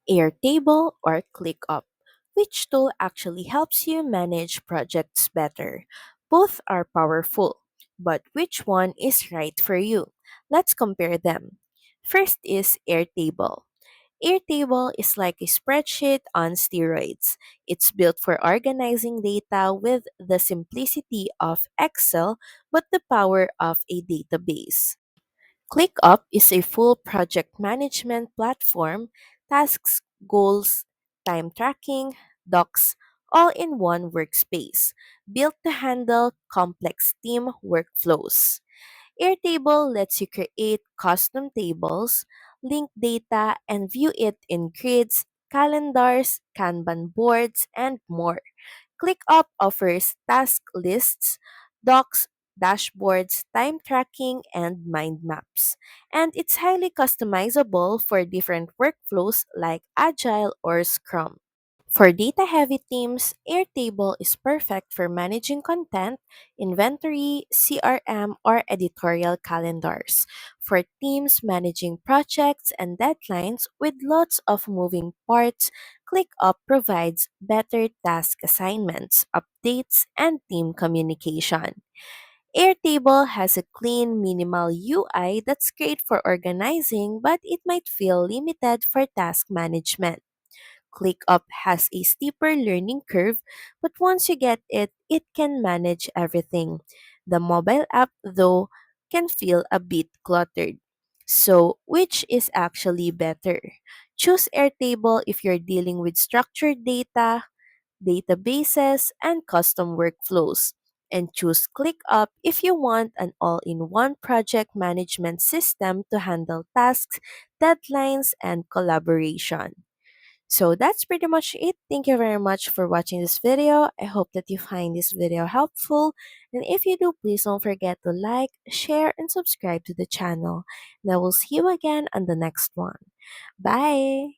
Airtable or ClickUp? Which tool actually helps you manage projects better? Both are powerful, but which one is right for you? Let's compare them. First is Airtable. Airtable is like a spreadsheet on steroids. It's built for organizing data with the simplicity of Excel but the power of a database. ClickUp is a full project management platform, tasks, goals, time tracking, docs, all in one workspace, built to handle complex team workflows. Airtable lets you create custom tables, link data, and view it in grids, calendars, Kanban boards, and more. ClickUp offers task lists, docs, dashboards, time tracking, and mind maps. And it's highly customizable for different workflows like Agile or Scrum. For data heavy teams, Airtable is perfect for managing content, inventory, CRM, or editorial calendars. For teams managing projects and deadlines with lots of moving parts, ClickUp provides better task assignments, updates, and team communication. Airtable has a clean, minimal UI that's great for organizing, but it might feel limited for task management. ClickUp has a steeper learning curve, but once you get it, it can manage everything. The mobile app, though, can feel a bit cluttered. So, which is actually better? Choose Airtable if you're dealing with structured data, databases, and custom workflows. And choose ClickUp if you want an all in one project management system to handle tasks, deadlines, and collaboration. So that's pretty much it. Thank you very much for watching this video. I hope that you find this video helpful. And if you do, please don't forget to like, share, and subscribe to the channel. And I will see you again on the next one. Bye!